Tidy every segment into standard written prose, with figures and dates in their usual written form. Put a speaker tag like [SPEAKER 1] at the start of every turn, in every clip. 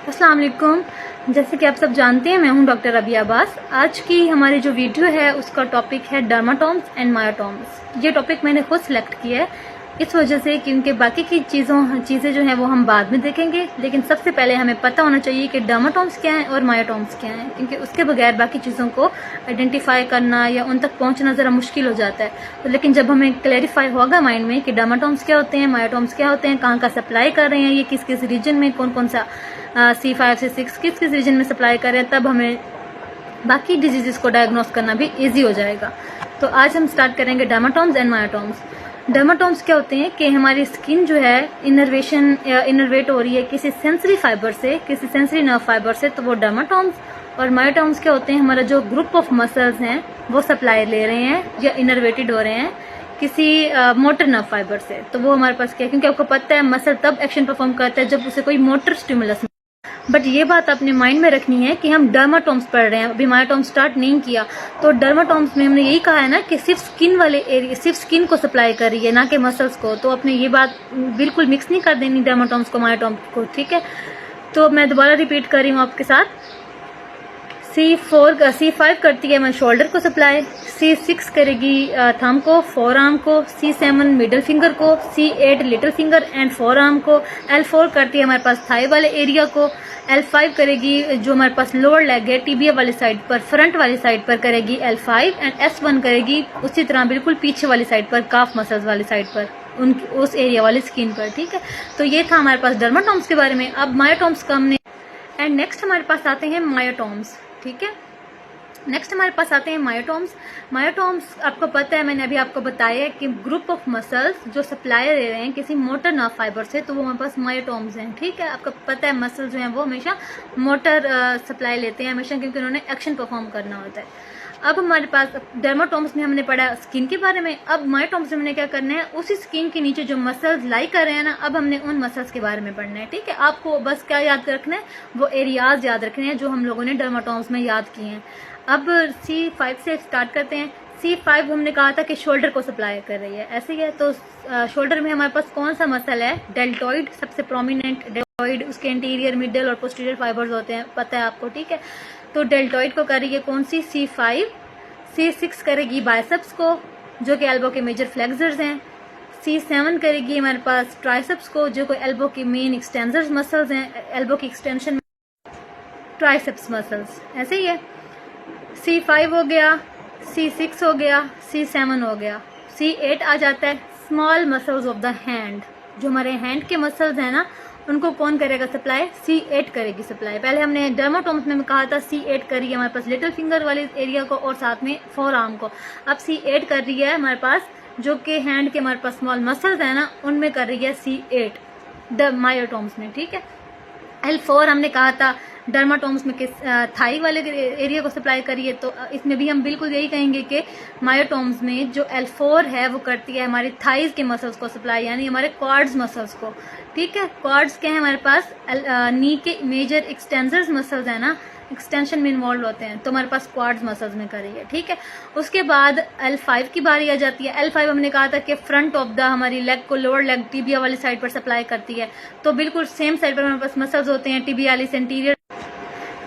[SPEAKER 1] अस्सलाम वालेकुम। जैसे कि आप सब जानते हैं, मैं हूं डॉक्टर रबिया अब्बास। आज की हमारी जो वीडियो है उसका टॉपिक है डर्माटोम्स एंड मायोटोम्स। ये टॉपिक मैंने खुद सिलेक्ट किया है इस वजह से क्योंकि बाकी की चीज़ें जो हैं वो हम बाद में देखेंगे, लेकिन सबसे पहले हमें पता होना चाहिए कि डर्माटोम्स क्या हैं और मायोटोम्स क्या हैं, क्योंकि उसके बगैर बाकी चीज़ों को आइडेंटिफाई करना या उन तक पहुंचना ज़रा मुश्किल हो जाता है। तो लेकिन जब हमें क्लैरिफाई होगा माइंड में कि डर्माटोम्स क्या होते हैं, मायोटोम्स क्या होते हैं, कहाँ का सप्लाई कर रहे हैं, ये किस किस रीजन में, कौन कौन सा C5 से 6 किस किस रीजन में सप्लाई कर रहे हैं, तब हमें बाकी डिजीज़ को डायग्नोस करना भी ईजी हो जाएगा। तो आज हम स्टार्ट करेंगे डर्माटोम्स एंड मायोटोम्स। डर्माटोम्स क्या होते हैं कि हमारी स्किन जो है इनर्वेट हो रही है किसी सेंसरी फाइबर से, किसी सेंसरी नर्व फाइबर से, तो वो डर्माटोम्स। और मायोटोम्स क्या होते हैं, हमारा जो ग्रुप ऑफ मसल्स हैं वो सप्लाई ले रहे हैं या इनर्वेटेड हो रहे हैं किसी मोटर नर्व फाइबर से, तो वो हमारे पास क्या है, क्योंकि आपको पता है मसल तब एक्शन परफॉर्म करता है जब उसे कोई मोटर स्टिमुलस। बट ये बात अपने माइंड में रखनी है कि हम डर्माटोम्स पढ़ रहे हैं, अभी मायोटोम्स स्टार्ट नहीं किया। तो डर्माटोम्स में हमने यही कहा है ना कि सिर्फ स्किन वाले एरिया, सिर्फ स्किन को सप्लाई कर रही है, ना कि मसल्स को। तो अपने ये बात बिल्कुल मिक्स नहीं कर देनी डर्माटोम्स को मायोटोम्स को, ठीक है। तो मैं दोबारा रिपीट कर रही हूँ आपके साथ। C5 करती है शोल्डर को सप्लाई, C6 करेगी थंब को, फोर आर्म को, C7 मिडिल फिंगर को, C8 little finger and four arm को, L4 करती है हमारे पास थाई वाले एरिया को, L5 करेगी जो हमारे पास लोअर लेग है टिबिया वाली साइड पर, फ्रंट वाली साइड पर करेगी L5 एंड S1 करेगी उसी तरह बिल्कुल पीछे वाली साइड पर, काफ मसल्स वाली साइड पर, उनकी उस एरिया वाली स्किन पर, ठीक है। तो ये था हमारे पास डर्माटोम्स के बारे में। अब मायोटोम्स का हमने एंड नेक्स्ट हमारे पास आते हैं मायोटोम्स, ठीक है। नेक्स्ट हमारे पास आते हैं मायोटोम्स। मायोटोम्स आपको पता है, मैंने अभी आपको बताया है कि ग्रुप ऑफ मसल्स जो सप्लाई दे रहे हैं किसी मोटर नर्व फाइबर से, तो वो हमारे पास मायोटोम्स हैं, ठीक है। आपको पता है मसल्स जो हैं वो हमेशा मोटर सप्लाई लेते हैं हमेशा, क्योंकि उन्होंने एक्शन परफॉर्म करना होता है। अब हमारे पास डर्माटोम्स में हमने पढ़ा स्किन के बारे में, अब मायोटोम्स में हमने क्या करना है, उसी स्किन के नीचे जो मसल्स लाई कर रहे हैं ना, अब हमने उन मसल्स के बारे में पढ़ना है, ठीक है। आपको बस क्या याद रखना है, वो एरियाज याद रखने हैं जो हम लोगों ने डर्माटोम्स में याद किए हैं। अब C5 से स्टार्ट करते हैं। C5 हमने कहा था कि शोल्डर को सप्लाई कर रही है, ऐसे ही है। तो शोल्डर में हमारे पास कौन सा मसल है, डेल्टॉइड सबसे प्रोमिनेंट, डेल्टॉइड, उसके इंटीरियर, मिडल और पोस्टीरियर फाइबर्स होते हैं, पता है आपको, ठीक है। तो डेल्टॉइड को करेगी कौन सी, C5। C6 करेगी बाइसेप्स को जो कि एल्बो के मेजर फ्लेक्सर्स हैं। C7 करेगी हमारे पास ट्राइसेप्स को जो कि एल्बो के मेन एक्सटेंसर्स मसल्स हैं, एल्बो की एक्सटेंशन ट्राइसेप्स मसल्स, ऐसे ही है। C5 हो गया, C6 हो गया, C7 हो गया, C8 आ जाता है small muscles of the hand. जो हमारे हैंड के मसल्स हैं ना, उनको कौन करेगा सप्लाई, C8 करेगी सप्लाई। पहले हमने डर्माटोम्स में कहा था C8 कर रही है हमारे पास लिटिल फिंगर वाले एरिया को और साथ में फोर आर्म को। अब C8 कर रही है हमारे पास जो कि हैंड के हमारे पास स्मॉल मसल्स है ना, उनमें कर रही है C8 मायोटोम्स में, ठीक है। L4 हमने कहा था डर्माटोम्स में किस थाई वाले एरिया को सप्लाई करिए, तो इसमें भी हम बिल्कुल यही कहेंगे कि मायोटोम्स में जो L4 है वो करती है हमारी थाइज के मसल्स को सप्लाई, यानी हमारे क्वाड्स मसल्स को, ठीक है। क्वाड्स क्या है हमारे पास, नी के मेजर एक्सटेंसर्स मसल्स है ना, एक्सटेंशन में इन्वॉल्व होते हैं, तो हमारे पास क्वाड्स मसल्स में करी है, ठीक है। उसके बाद L5 की बारी आ जाती है। L5 हमने कहा था कि फ्रंट ऑफ द हमारी लेग को, लोअर लेग टिबिया वाली साइड पर सप्लाई करती है, तो बिल्कुल सेम साइड पर हमारे पास मसल्स होते हैं टिबियालिस एंटीरियर,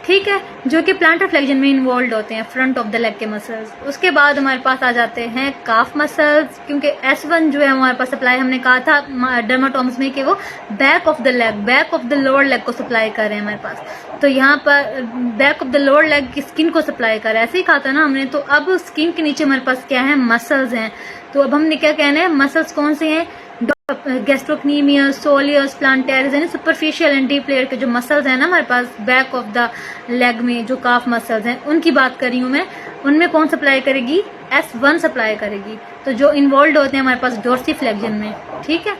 [SPEAKER 1] ठीक है, जो कि प्लांटर फ्लेक्शन में इन्वॉल्व होते हैं, फ्रंट ऑफ द लेग के मसल्स। उसके बाद हमारे पास आ जाते हैं काफ मसल्स, क्योंकि S1 जो है हमारे पास सप्लाई हमने कहा था डर्माटोम्स में कि वो back of the leg, back of the lower leg को सप्लाई कर रहे हैं हमारे पास। तो यहाँ पर back of the lower leg की स्किन को सप्लाई कर रहा है, ऐसे ही कहा था ना हमने। तो अब स्किन के नीचे हमारे पास क्या है, मसल्स हैं। तो अब हमने क्या कहना है, मसल्स कौन से हैं, गैस्ट्रोक्नीमियस, सोलियस, प्लांटेरिस, यानी सुपरफिशियल एंड डीप लेयर के जो मसल्स हैं ना हमारे पास बैक ऑफ द लेग में, जो काफ मसल्स हैं, उनकी बात कर रही हूँ मैं। उनमें कौन सप्लाई करेगी, S1 सप्लाई करेगी, तो जो इन्वॉल्व होते हैं हमारे पास डोर्सीफ्लेक्शन में, ठीक है।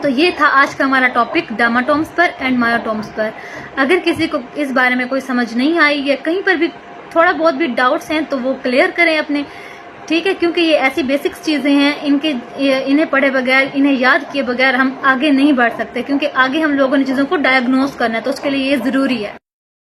[SPEAKER 1] तो ये था आज का हमारा टॉपिक डर्माटोम्स पर एंड मायोटोम्स पर। अगर किसी को इस बारे में कोई समझ नहीं आई या कहीं पर भी थोड़ा बहुत भी डाउट्स हैं तो वो क्लियर करें अपने, ठीक है, क्योंकि ये ऐसी बेसिक्स चीज़ें हैं, इन्हें पढ़े बगैर, इन्हें याद किए बगैर हम आगे नहीं बढ़ सकते, क्योंकि आगे हम लोगों ने चीज़ों को डायग्नोस करना है, तो उसके लिए ये ज़रूरी है।